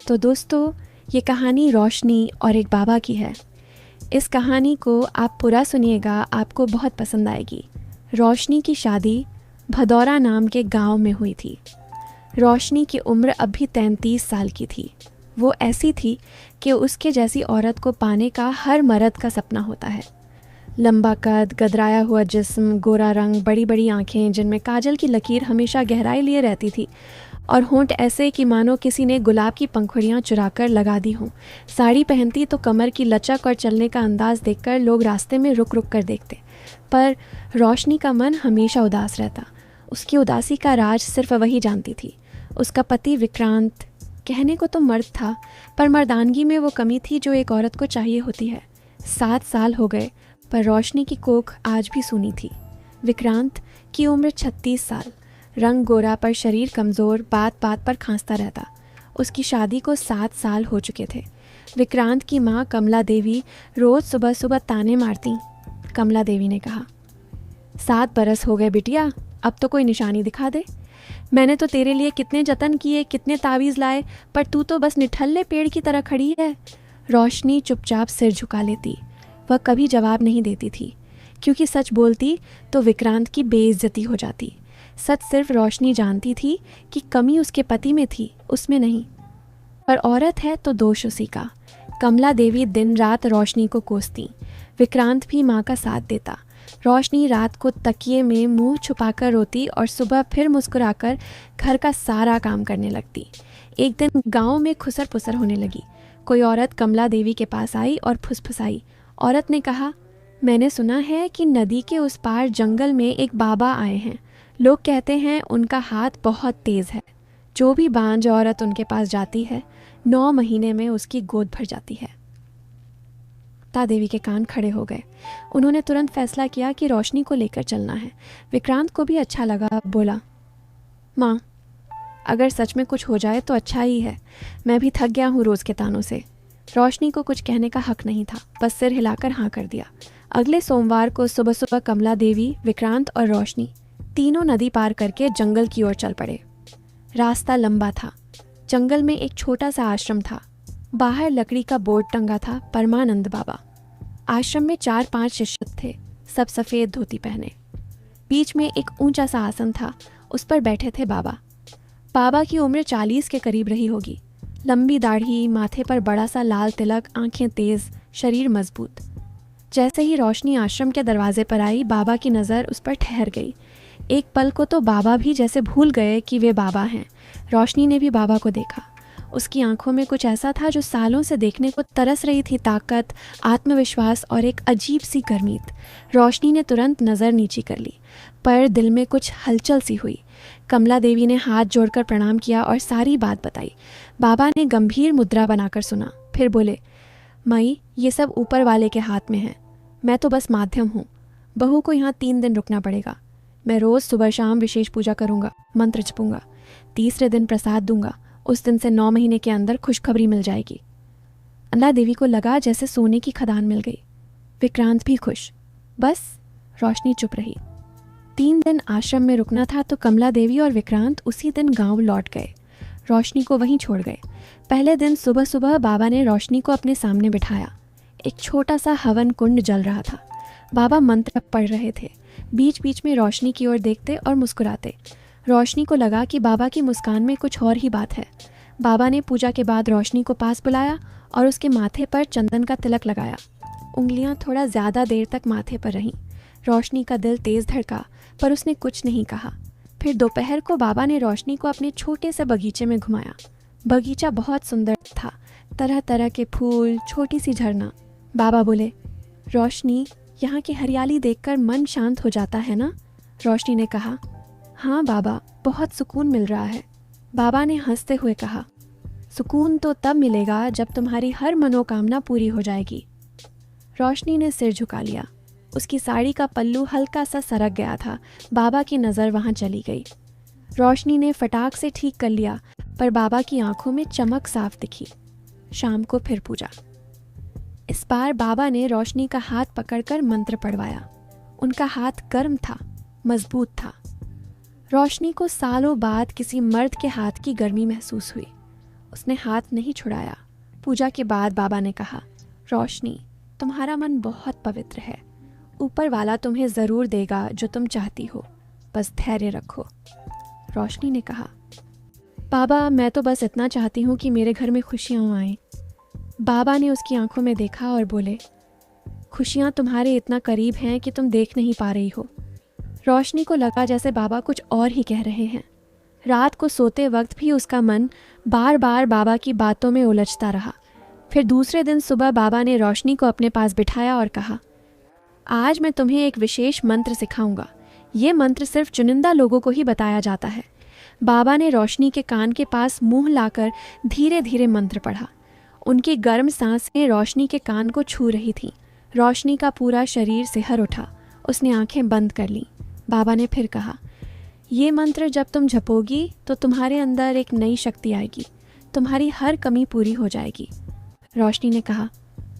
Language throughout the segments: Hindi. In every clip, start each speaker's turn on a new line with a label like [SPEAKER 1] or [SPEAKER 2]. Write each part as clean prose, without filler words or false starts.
[SPEAKER 1] तो दोस्तों, ये कहानी रोशनी और एक बाबा की है। इस कहानी को आप पूरा सुनिएगा, आपको बहुत पसंद आएगी। रोशनी की शादी भदौरा नाम के गांव में हुई थी। रोशनी की उम्र अभी 33 साल की थी। वो ऐसी थी कि उसके जैसी औरत को पाने का हर मर्द का सपना होता है। लंबा कद, गदराया हुआ जिस्म, गोरा रंग, बड़ी बड़ी आंखें जिनमें काजल की लकीर हमेशा गहराई लिए रहती थी और होंठ ऐसे कि मानो किसी ने गुलाब की पंखुड़ियाँ चुराकर लगा दी हों। साड़ी पहनती तो कमर की लचक और चलने का अंदाज देखकर लोग रास्ते में रुक रुक कर देखते। पर रोशनी का मन हमेशा उदास रहता। उसकी उदासी का राज सिर्फ वही जानती थी। उसका पति विक्रांत कहने को तो मर्द था, पर मर्दानगी में वो कमी थी जो एक औरत को चाहिए होती है। 7 साल हो गए, पर रोशनी की कोख आज भी सूनी थी। विक्रांत की उम्र 36 साल, रंग गोरा पर शरीर कमज़ोर, बात बात पर खांसता रहता। उसकी शादी को 7 साल हो चुके थे। विक्रांत की माँ कमला देवी रोज़ सुबह सुबह ताने मारती। कमला देवी ने कहा, 7 बरस हो गए बिटिया, अब तो कोई निशानी दिखा दे। मैंने तो तेरे लिए कितने जतन किए, कितने तावीज़ लाए, पर तू तो बस निठल्ले पेड़ की तरह खड़ी है। रोशनी चुपचाप सिर झुका लेती। वह कभी जवाब नहीं देती थी, क्योंकि सच बोलती तो विक्रांत की बेइज्जती हो जाती। सच सिर्फ रोशनी जानती थी कि कमी उसके पति में थी, उसमें नहीं। पर औरत है तो दोष उसी का। कमला देवी दिन रात रोशनी को कोसती। विक्रांत भी माँ का साथ देता। रोशनी रात को तकिए में मुंह छुपाकर रोती और सुबह फिर मुस्कुराकर घर का सारा काम करने लगती। एक दिन गांव में खुसर पुसर होने लगी। कोई औरत कमला देवी के पास आई और फुसफुसाई। औरत ने कहा, मैंने सुना है कि नदी के उस पार जंगल में एक बाबा आए हैं। लोग कहते हैं उनका हाथ बहुत तेज़ है। जो भी बांझ औरत उनके पास जाती है, 9 महीने में उसकी गोद भर जाती है। देवी के कान खड़े हो गए। उन्होंने तुरंत फैसला किया कि रोशनी को लेकर चलना है। विक्रांत को भी अच्छा लगा। बोला, माँ, अगर सच में कुछ हो जाए तो अच्छा ही है। मैं भी थक गया हूँ रोज़ के तानों से। रोशनी को कुछ कहने का हक नहीं था, बस सिर हिलाकर हाँ कर दिया। अगले सोमवार को सुबह सुबह कमला देवी, विक्रांत और रोशनी तीनों नदी पार करके जंगल की ओर चल पड़े। रास्ता लंबा था। जंगल में एक छोटा सा आश्रम था। बाहर लकड़ी का बोर्ड टंगा था, परमानंद बाबा। आश्रम में 4-5 शिष्य थे, सब सफ़ेद धोती पहने। बीच में एक ऊंचा सा आसन था, उस पर बैठे थे बाबा। बाबा की उम्र 40 के करीब रही होगी। लंबी दाढ़ी, माथे पर बड़ा सा लाल तिलक, आंखें तेज, शरीर मजबूत। जैसे ही रोशनी आश्रम के दरवाजे पर आई, बाबा की नज़र उस पर ठहर गई। एक पल को तो बाबा भी जैसे भूल गए कि वे बाबा हैं। रोशनी ने भी बाबा को देखा। उसकी आंखों में कुछ ऐसा था जो सालों से देखने को तरस रही थी, ताकत, आत्मविश्वास और एक अजीब सी गर्मीत। रोशनी ने तुरंत नज़र नीची कर ली, पर दिल में कुछ हलचल सी हुई। कमला देवी ने हाथ जोड़कर प्रणाम किया और सारी बात बताई। बाबा ने गंभीर मुद्रा बनाकर सुना, फिर बोले, माई, ये सब ऊपर वाले के हाथ में है। मैं तो बस माध्यम हूँ। बहू को यहाँ 3 दिन रुकना पड़ेगा। मैं रोज़ सुबह शाम विशेष पूजा करूँगा, मंत्र जपूँगा। 3रे दिन प्रसाद दूंगा। उस दिन से 9 महीने के अंदर खुशखबरी मिल जाएगी। कमला देवी को लगा जैसे सोने की खदान मिल गई। विक्रांत भी खुश। बस रोशनी चुप रही। 3 दिन आश्रम में रुकना था तो कमला देवी और विक्रांत उसी दिन गांव लौट गए। रोशनी को वहीं छोड़ गए। पहले दिन सुबह सुबह बाबा ने रोशनी को अपने सामने बिठाया। एक छोटा सा हवन कुंड जल रहा था। बाबा मंत्र पढ़ रहे थे। बीच बीच में रोशनी की ओर देखते और मुस्कुराते। रोशनी को लगा कि बाबा की मुस्कान में कुछ और ही बात है। बाबा ने पूजा के बाद रोशनी को पास बुलाया और उसके माथे पर चंदन का तिलक लगाया। उंगलियां थोड़ा ज़्यादा देर तक माथे पर रहीं। रोशनी का दिल तेज़ धड़का, पर उसने कुछ नहीं कहा। फिर दोपहर को बाबा ने रोशनी को अपने छोटे से बगीचे में घुमाया। बगीचा बहुत सुंदर था, तरह तरह के फूल, छोटी सी झरना। बाबा बोले, रोशनी, यहाँ की हरियाली देखकर मन शांत हो जाता है ना? रोशनी ने कहा, हाँ बाबा, बहुत सुकून मिल रहा है। बाबा ने हंसते हुए कहा, सुकून तो तब मिलेगा जब तुम्हारी हर मनोकामना पूरी हो जाएगी। रोशनी ने सिर झुका लिया। उसकी साड़ी का पल्लू हल्का सा सरक गया था। बाबा की नज़र वहाँ चली गई। रोशनी ने फटाक से ठीक कर लिया, पर बाबा की आंखों में चमक साफ दिखी। शाम को फिर पूजा। इस बार बाबा ने रोशनी का हाथ पकड़कर मंत्र पढ़वाया। उनका हाथ गर्म था, मजबूत था। रोशनी को सालों बाद किसी मर्द के हाथ की गर्मी महसूस हुई। उसने हाथ नहीं छुड़ाया। पूजा के बाद बाबा ने कहा, रोशनी, तुम्हारा मन बहुत पवित्र है। ऊपर वाला तुम्हें ज़रूर देगा जो तुम चाहती हो, बस धैर्य रखो। रोशनी ने कहा, बाबा मैं तो बस इतना चाहती हूँ कि मेरे घर में खुशियाँ आएं। बाबा ने उसकी आंखों में देखा और बोले, खुशियाँ तुम्हारे इतना करीब हैं कि तुम देख नहीं पा रही हो। रोशनी को लगा जैसे बाबा कुछ और ही कह रहे हैं। रात को सोते वक्त भी उसका मन बार बार बाबा की बातों में उलझता रहा। फिर दूसरे दिन सुबह बाबा ने रोशनी को अपने पास बिठाया और कहा, आज मैं तुम्हें एक विशेष मंत्र सिखाऊंगा। ये मंत्र सिर्फ चुनिंदा लोगों को ही बताया जाता है। बाबा ने रोशनी के कान के पास मुंह लाकर धीरे धीरे मंत्र पढ़ा। उनकी गर्म सांसें रोशनी के कान को छू रही थीं। रोशनी का पूरा शरीर सिहर उठा। उसने आंखें बंद कर लीं। बाबा ने फिर कहा, ये मंत्र जब तुम जपोगी तो तुम्हारे अंदर एक नई शक्ति आएगी। तुम्हारी हर कमी पूरी हो जाएगी। रोशनी ने कहा,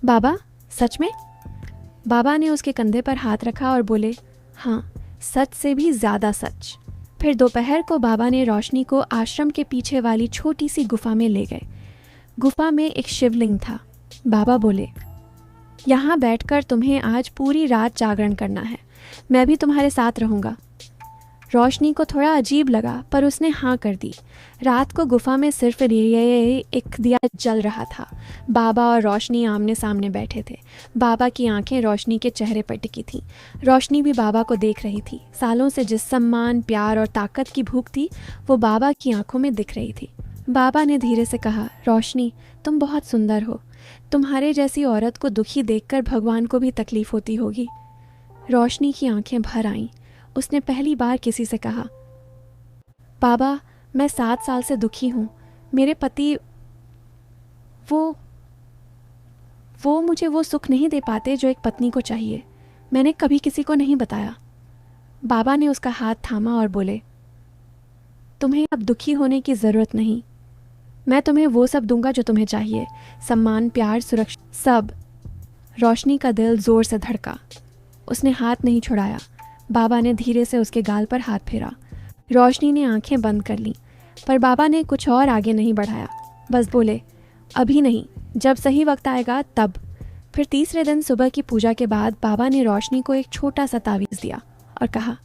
[SPEAKER 1] बाबा सच में? बाबा ने उसके कंधे पर हाथ रखा और बोले, हाँ, सच से भी ज़्यादा सच। फिर दोपहर को बाबा ने रोशनी को आश्रम के पीछे वाली छोटी सी गुफा में ले गए। गुफा में एक शिवलिंग था। बाबा बोले, यहाँ बैठकर तुम्हें आज पूरी रात जागरण करना है। मैं भी तुम्हारे साथ रहूँगा। रोशनी को थोड़ा अजीब लगा, पर उसने हाँ कर दी। रात को गुफा में सिर्फ एक दिया जल रहा था। बाबा और रोशनी आमने सामने बैठे थे। बाबा की आंखें रोशनी के चेहरे पर टिकी थीं। रोशनी भी बाबा को देख रही थी। सालों से जिस सम्मान, प्यार और ताकत की भूख थी, वो बाबा की आंखों में दिख रही थी। बाबा ने धीरे से कहा, रोशनी, तुम बहुत सुंदर हो। तुम्हारे जैसी औरत को दुखी देखकर भगवान को भी तकलीफ होती होगी। रोशनी की आंखें भर आईं। उसने पहली बार किसी से कहा, बाबा, मैं 7 साल से दुखी हूँ। मेरे पति वो मुझे वो सुख नहीं दे पाते जो एक पत्नी को चाहिए। मैंने कभी किसी को नहीं बताया। बाबा ने उसका हाथ थामा और बोले, तुम्हें अब दुखी होने की ज़रूरत नहीं। मैं तुम्हें वो सब दूंगा जो तुम्हें चाहिए, सम्मान, प्यार, सुरक्षा, सब। रोशनी का दिल ज़ोर से धड़का। उसने हाथ नहीं छुड़ाया। बाबा ने धीरे से उसके गाल पर हाथ फेरा। रोशनी ने आंखें बंद कर लीं, पर बाबा ने कुछ और आगे नहीं बढ़ाया। बस बोले, अभी नहीं, जब सही वक्त आएगा तब। फिर तीसरे दिन सुबह की पूजा के बाद बाबा ने रोशनी को एक छोटा सा तावीज़ दिया और कहा,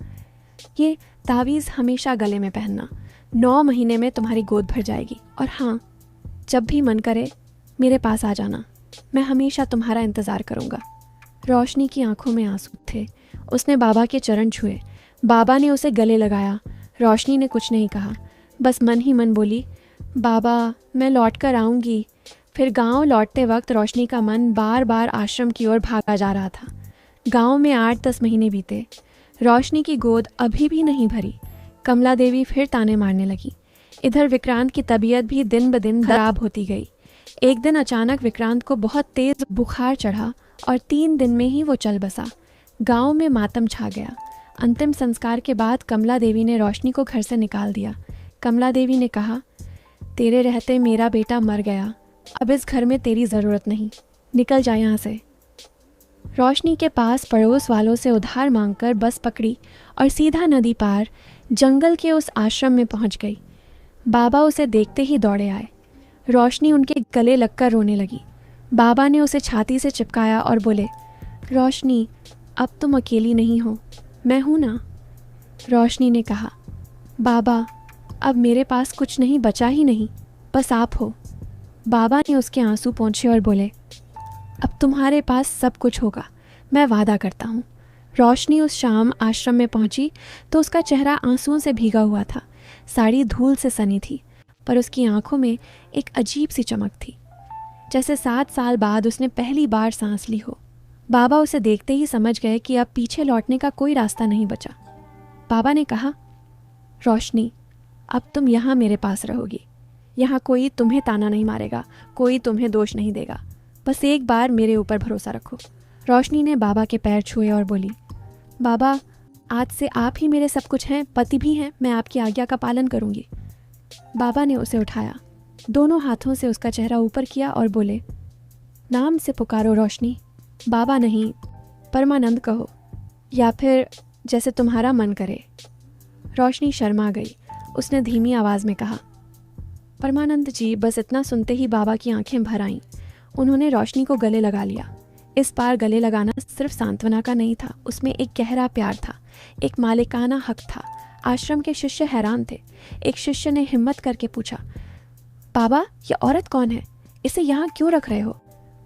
[SPEAKER 1] ये तावीज़ हमेशा गले में पहनना। 9 महीने में तुम्हारी गोद भर जाएगी। और हाँ, जब भी मन करे मेरे पास आ जाना। मैं हमेशा तुम्हारा इंतज़ार करूँगा। रोशनी की आंखों में आंसू थे। उसने बाबा के चरण छुए। बाबा ने उसे गले लगाया। रोशनी ने कुछ नहीं कहा, बस मन ही मन बोली, बाबा, मैं लौट कर आऊँगी। फिर गांव लौटते वक्त रोशनी का मन बार बार आश्रम की ओर भागा जा रहा था। गांव में 8-10 महीने बीते। रोशनी की गोद अभी भी नहीं भरी। कमला देवी फिर ताने मारने लगी। इधर विक्रांत की तबीयत भी दिन ब दिन खराब होती गई। एक दिन अचानक विक्रांत को बहुत तेज बुखार चढ़ा और 3 दिन में ही वो चल बसा। गांव में मातम छा गया। अंतिम संस्कार के बाद कमला देवी ने रोशनी को घर से निकाल दिया। कमला देवी ने कहा, तेरे रहते मेरा बेटा मर गया। अब इस घर में तेरी ज़रूरत नहीं। निकल जा यहाँ से। रोशनी के पास पड़ोस वालों से उधार मांगकर बस पकड़ी और सीधा नदी पार जंगल के उस आश्रम में पहुँच गई। बाबा उसे देखते ही दौड़े आए। रोशनी उनके गले लगकर रोने लगी। बाबा ने उसे छाती से चिपकाया और बोले, रोशनी, अब तुम अकेली नहीं हो, मैं हूँ ना। रोशनी ने कहा, बाबा, अब मेरे पास कुछ नहीं बचा ही नहीं, बस आप हो। बाबा ने उसके आंसू पोंछे और बोले, अब तुम्हारे पास सब कुछ होगा, मैं वादा करता हूँ। रोशनी उस शाम आश्रम में पहुंची तो उसका चेहरा आंसुओं से भीगा हुआ था। साड़ी धूल से सनी थी, पर उसकी आंखों में एक अजीब सी चमक थी, जैसे 7 साल बाद उसने पहली बार सांस ली हो। बाबा उसे देखते ही समझ गए कि अब पीछे लौटने का कोई रास्ता नहीं बचा। बाबा ने कहा, रोशनी, अब तुम यहाँ मेरे पास रहोगी। यहाँ कोई तुम्हें ताना नहीं मारेगा, कोई तुम्हें दोष नहीं देगा। बस एक बार मेरे ऊपर भरोसा रखो। रोशनी ने बाबा के पैर छुए और बोली, बाबा, आज से आप ही मेरे सब कुछ हैं, पति भी हैं। मैं आपकी आज्ञा का पालन करूँगी। बाबा ने उसे उठाया, दोनों हाथों से उसका चेहरा ऊपर किया और बोले, नाम से पुकारो रोशनी। बाबा नहीं, परमानंद कहो, या फिर जैसे तुम्हारा मन करे। रोशनी शर्मा गई। उसने धीमी आवाज़ में कहा, परमानंद जी बस इतना सुनते ही बाबा की आंखें भर आईं। उन्होंने रोशनी को गले लगा लिया। इस बार गले लगाना सिर्फ सांत्वना का नहीं था, उसमें एक गहरा प्यार था, एक मालिकाना हक था। आश्रम के शिष्य हैरान थे। एक शिष्य ने हिम्मत करके पूछा, बाबा ये औरत कौन है? इसे यहाँ क्यों रख रहे हो?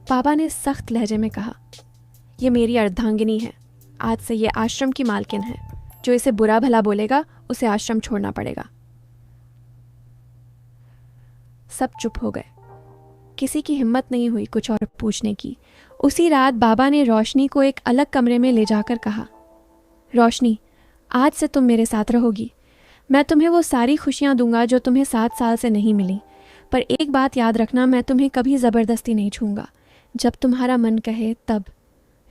[SPEAKER 1] बाबा ने सख्त लहजे में कहा, ये मेरी अर्धांगिनी है। आज से ये आश्रम की मालकिन है। जो इसे बुरा भला बोलेगा उसे आश्रम छोड़ना पड़ेगा। सब चुप हो गए। किसी की हिम्मत नहीं हुई कुछ और पूछने की। उसी रात बाबा ने रोशनी को एक अलग कमरे में ले जाकर कहा, रोशनी, आज से तुम मेरे साथ रहोगी। मैं तुम्हें वो सारी खुशियां दूंगा जो तुम्हें 7 साल से नहीं मिली। पर एक बात याद रखना, मैं तुम्हें कभी ज़बरदस्ती नहीं छूंगा। जब तुम्हारा मन कहे तब।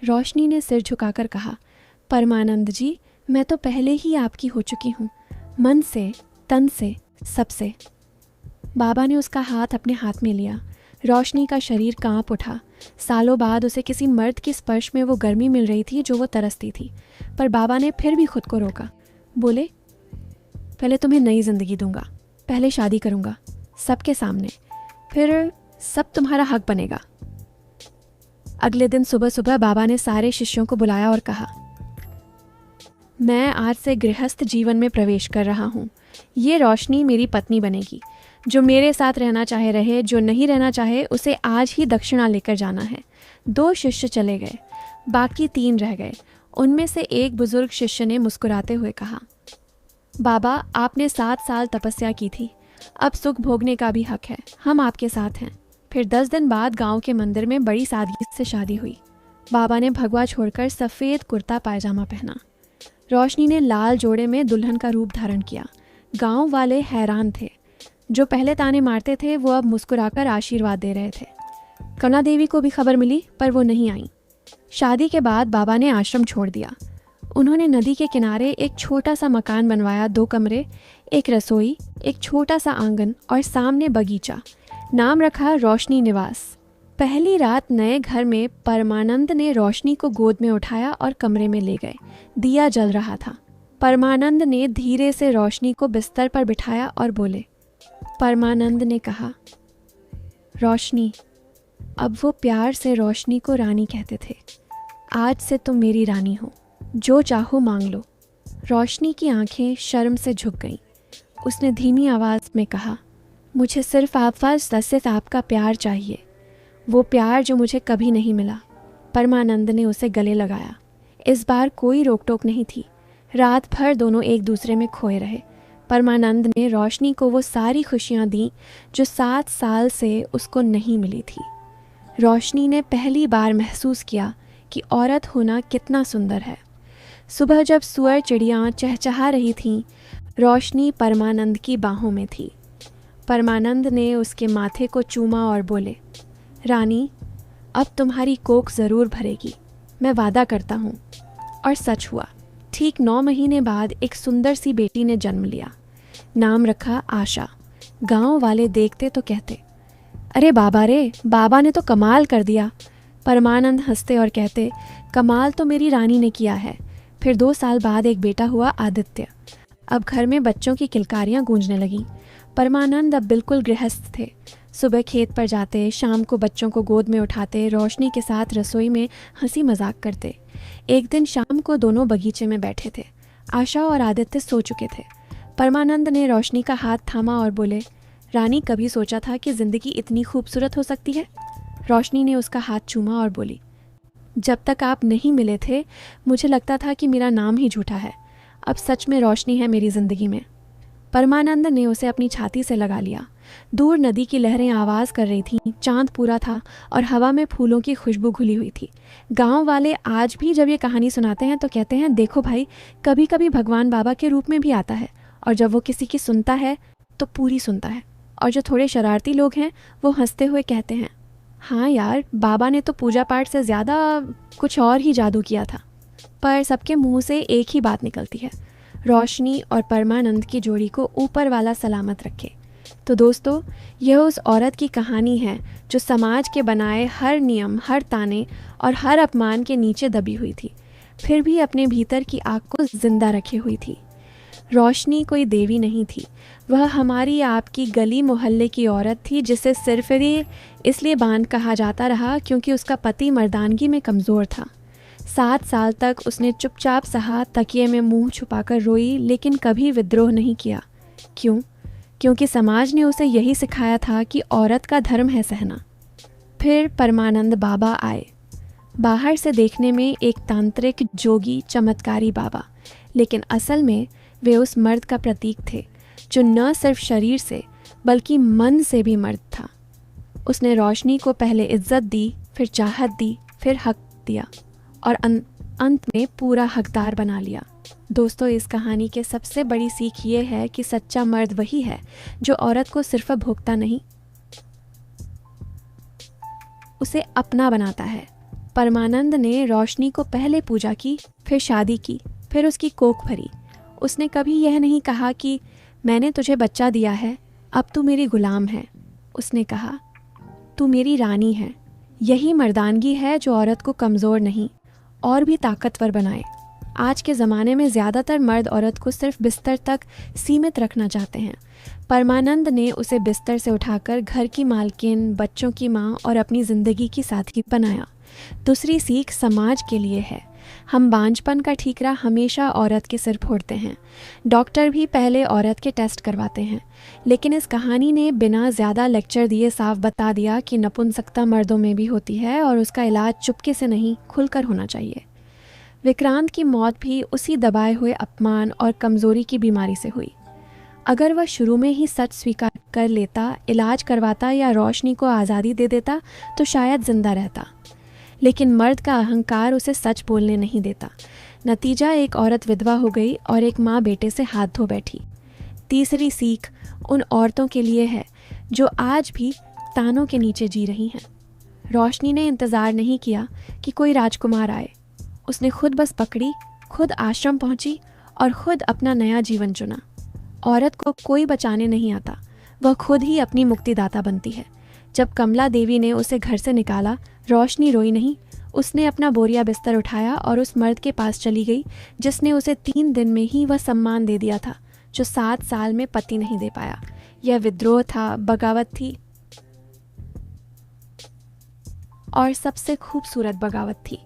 [SPEAKER 1] रोशनी ने सिर झुकाकर कहा, परमानंद जी, मैं तो पहले ही आपकी हो चुकी हूँ, मन से, तन से, सबसे। बाबा ने उसका हाथ अपने हाथ में लिया। रोशनी का शरीर कांप उठा। सालों बाद उसे किसी मर्द के स्पर्श में वो गर्मी मिल रही थी जो वो तरसती थी। पर बाबा ने फिर भी खुद को रोका। बोले, पहले तुम्हें नई जिंदगी दूंगा, पहले शादी करूंगा सबके सामने, फिर सब तुम्हारा हक बनेगा। अगले दिन सुबह सुबह बाबा ने सारे शिष्यों को बुलाया और कहा, मैं आज से गृहस्थ जीवन में प्रवेश कर रहा हूँ। ये रोशनी मेरी पत्नी बनेगी। जो मेरे साथ रहना चाहे रहे, जो नहीं रहना चाहे उसे आज ही दक्षिणा लेकर जाना है। 2 शिष्य चले गए, बाकी 3 रह गए। उनमें से एक बुजुर्ग शिष्य ने मुस्कुराते हुए कहा, बाबा, आपने 7 साल तपस्या की थी, अब सुख भोगने का भी हक है। हम आपके साथ हैं। फिर 10 दिन बाद गांव के मंदिर में बड़ी सादगी से शादी हुई। बाबा ने भगवा छोड़कर सफ़ेद कुर्ता पायजामा पहना। रोशनी ने लाल जोड़े में दुल्हन का रूप धारण किया। गांव वाले हैरान थे। जो पहले ताने मारते थे वो अब मुस्कुराकर आशीर्वाद दे रहे थे। कला देवी को भी खबर मिली पर वो नहीं आई। शादी के बाद बाबा ने आश्रम छोड़ दिया। उन्होंने नदी के किनारे एक छोटा सा मकान बनवाया, 2 कमरे, एक रसोई, एक छोटा सा आंगन और सामने बगीचा। नाम रखा रोशनी निवास। पहली रात नए घर में परमानंद ने रोशनी को गोद में उठाया और कमरे में ले गए। दिया जल रहा था। परमानंद ने धीरे से रोशनी को बिस्तर पर बिठाया और बोले, परमानंद ने कहा, रोशनी। अब वो प्यार से रोशनी को रानी कहते थे। आज से तुम मेरी रानी हो, जो चाहो मांग लो। रोशनी की आंखें शर्म से झुक गईं। उसने धीमी आवाज़ में कहा, मुझे सिर्फ आपका प्यार चाहिए, वो प्यार जो मुझे कभी नहीं मिला। परमानंद ने उसे गले लगाया। इस बार कोई रोक टोक नहीं थी। रात भर दोनों एक दूसरे में खोए रहे। परमानंद ने रोशनी को वो सारी खुशियाँ दी जो 7 साल से उसको नहीं मिली थी। रोशनी ने पहली बार महसूस किया कि औरत होना कितना सुंदर है। सुबह जब सूअर चिड़ियाँ चहचहा रही थीं, रोशनी परमानंद की बाहों में थी। परमानंद ने उसके माथे को चूमा और बोले, रानी, अब तुम्हारी कोख ज़रूर भरेगी, मैं वादा करता हूँ। और सच हुआ। ठीक 9 महीने बाद एक सुंदर सी बेटी ने जन्म लिया। नाम रखा आशा। गांव वाले देखते तो कहते, अरे बाबा रे, बाबा ने तो कमाल कर दिया। परमानंद हंसते और कहते, कमाल तो मेरी रानी ने किया है। फिर 2 साल बाद एक बेटा हुआ, आदित्य। अब घर में बच्चों की किलकारियाँ गूंजने लगीं। परमानंद अब बिल्कुल गृहस्थ थे। सुबह खेत पर जाते, शाम को बच्चों को गोद में उठाते, रोशनी के साथ रसोई में हंसी मजाक करते। एक दिन शाम को दोनों बगीचे में बैठे थे। आशा और आदित्य सो चुके थे। परमानंद ने रोशनी का हाथ थामा और बोले, रानी, कभी सोचा था कि ज़िंदगी इतनी खूबसूरत हो सकती है? रोशनी ने उसका हाथ चूमा और बोली, जब तक आप नहीं मिले थे मुझे लगता था कि मेरा नाम ही झूठा है। अब सच में रोशनी है मेरी ज़िंदगी में। परमानंद ने उसे अपनी छाती से लगा लिया। दूर नदी की लहरें आवाज़ कर रही थीं, चांद पूरा था और हवा में फूलों की खुशबू घुली हुई थी। गांव वाले आज भी जब ये कहानी सुनाते हैं तो कहते हैं, देखो भाई, कभी कभी भगवान बाबा के रूप में भी आता है और जब वो किसी की सुनता है तो पूरी सुनता है। और जो थोड़े शरारती लोग हैं वो हंसते हुए कहते हैं, हाँ यार, बाबा ने तो पूजा पाठ से ज़्यादा कुछ और ही जादू किया था। पर सबके मुंह से एक ही बात निकलती है, रोशनी और परमानंद की जोड़ी को ऊपर वाला सलामत रखे। तो दोस्तों, यह उस औरत की कहानी है जो समाज के बनाए हर नियम, हर ताने और हर अपमान के नीचे दबी हुई थी, फिर भी अपने भीतर की आग को जिंदा रखे हुई थी। रोशनी कोई देवी नहीं थी, वह हमारी आपकी गली मोहल्ले की औरत थी जिसे सिर्फ इसलिए बांध कहा जाता रहा क्योंकि उसका पति मर्दानगी में कमज़ोर था। 7 साल तक उसने चुपचाप सहा, तकिए में मुंह छुपाकर रोई, लेकिन कभी विद्रोह नहीं किया। क्यों? क्योंकि समाज ने उसे यही सिखाया था कि औरत का धर्म है सहना। फिर परमानंद बाबा आए, बाहर से देखने में एक तांत्रिक, जोगी, चमत्कारी बाबा, लेकिन असल में वे उस मर्द का प्रतीक थे जो न सिर्फ शरीर से बल्कि मन से भी मर्द था। उसने रोशनी को पहले इज्जत दी, फिर चाहत दी, फिर हक दिया और अंत में पूरा हकदार बना लिया। दोस्तों, इस कहानी के सबसे बड़ी सीख ये है कि सच्चा मर्द वही है जो औरत को सिर्फ भोगता नहीं, उसे अपना बनाता है। परमानंद ने रोशनी को पहले पूजा की, फिर शादी की, फिर उसकी कोख भरी। उसने कभी यह नहीं कहा कि मैंने तुझे बच्चा दिया है, अब तू मेरी गुलाम है। उसने कहा, तू मेरी रानी है। यही मर्दानगी है जो औरत को कमज़ोर नहीं और भी ताकतवर बनाए। आज के ज़माने में ज़्यादातर मर्द औरत को सिर्फ बिस्तर तक सीमित रखना चाहते हैं। परमानंद ने उसे बिस्तर से उठाकर घर की मालकिन, बच्चों की माँ और अपनी ज़िंदगी की साथी बनाया। दूसरी सीख समाज के लिए है। हम बांझपन का ठीकरा हमेशा औरत के सिर फोड़ते हैं। डॉक्टर भी पहले औरत के टेस्ट करवाते हैं, लेकिन इस कहानी ने बिना ज़्यादा लेक्चर दिए साफ बता दिया कि नपुंसकता मर्दों में भी होती है और उसका इलाज चुपके से नहीं, खुलकर होना चाहिए। विक्रांत की मौत भी उसी दबाए हुए अपमान और कमज़ोरी की बीमारी से हुई। अगर वह शुरू में ही सच स्वीकार कर लेता, इलाज करवाता या रोशनी को आज़ादी दे देता तो शायद जिंदा रहता। लेकिन मर्द का अहंकार उसे सच बोलने नहीं देता। नतीजा, एक औरत विधवा हो गई और एक माँ बेटे से हाथ धो बैठी। तीसरी सीख उन औरतों के लिए है जो आज भी तानों के नीचे जी रही हैं। रोशनी ने इंतज़ार नहीं किया कि कोई राजकुमार आए। उसने खुद बस पकड़ी, खुद आश्रम पहुंची और खुद अपना नया जीवन चुना। औरत को कोई बचाने नहीं आता, वह खुद ही अपनी मुक्तिदाता बनती है। जब कमला देवी ने उसे घर से निकाला, रोशनी रोई नहीं। उसने अपना बोरिया बिस्तर उठाया और उस मर्द के पास चली गई जिसने उसे 3 दिन में ही वह सम्मान दे दिया था जो 7 साल में पति नहीं दे पाया। यह विद्रोह था, बगावत थी, और सबसे खूबसूरत बगावत थी।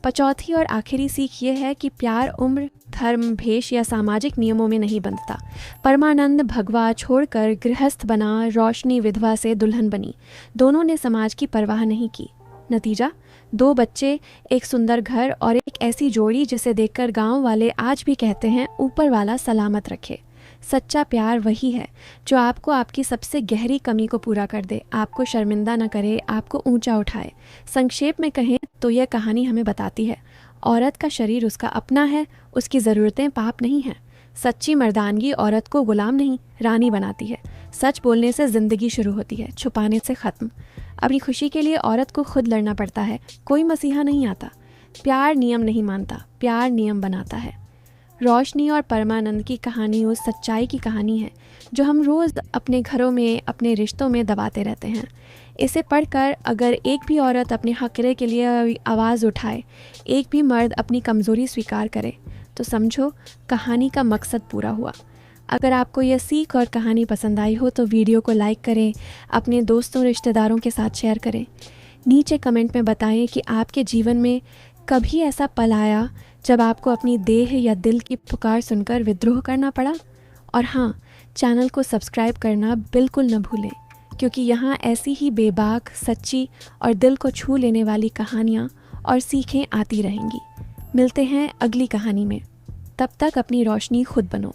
[SPEAKER 1] चौथी और आखिरी सीख ये है कि प्यार उम्र, धर्म, भेष या सामाजिक नियमों में नहीं बंधता। परमानंद भगवा छोड़कर गृहस्थ बना, रोशनी विधवा से दुल्हन बनी। दोनों ने समाज की परवाह नहीं की। नतीजा, 2 बच्चे, एक सुंदर घर और एक ऐसी जोड़ी जिसे देखकर गांव वाले आज भी कहते हैं, ऊपर वाला सलामत रखे। सच्चा प्यार वही है जो आपको आपकी सबसे गहरी कमी को पूरा कर दे, आपको शर्मिंदा न करे, आपको ऊंचा उठाए। संक्षेप में कहें तो यह कहानी हमें बताती है, औरत का शरीर उसका अपना है, उसकी ज़रूरतें पाप नहीं हैं। सच्ची मर्दानगी औरत को गुलाम नहीं, रानी बनाती है। सच बोलने से ज़िंदगी शुरू होती है, छुपाने से ख़त्म। अपनी खुशी के लिए औरत को खुद लड़ना पड़ता है, कोई मसीहा नहीं आता। प्यार नियम नहीं मानता, प्यार नियम बनाता है। रोशनी और परमानंद की कहानी उस सच्चाई की कहानी है जो हम रोज़ अपने घरों में, अपने रिश्तों में दबाते रहते हैं। इसे पढ़कर अगर एक भी औरत अपने हक़ के लिए आवाज़ उठाए, एक भी मर्द अपनी कमज़ोरी स्वीकार करे, तो समझो कहानी का मकसद पूरा हुआ। अगर आपको यह सीख और कहानी पसंद आई हो तो वीडियो को लाइक करें, अपने दोस्तों रिश्तेदारों के साथ शेयर करें। नीचे कमेंट में बताएं कि आपके जीवन में कभी ऐसा पल आया जब आपको अपनी देह या दिल की पुकार सुनकर विद्रोह करना पड़ा। और हाँ, चैनल को सब्सक्राइब करना बिल्कुल न भूलें, क्योंकि यहाँ ऐसी ही बेबाक, सच्ची और दिल को छू लेने वाली कहानियाँ और सीखें आती रहेंगी। मिलते हैं अगली कहानी में, तब तक अपनी रोशनी खुद बनो।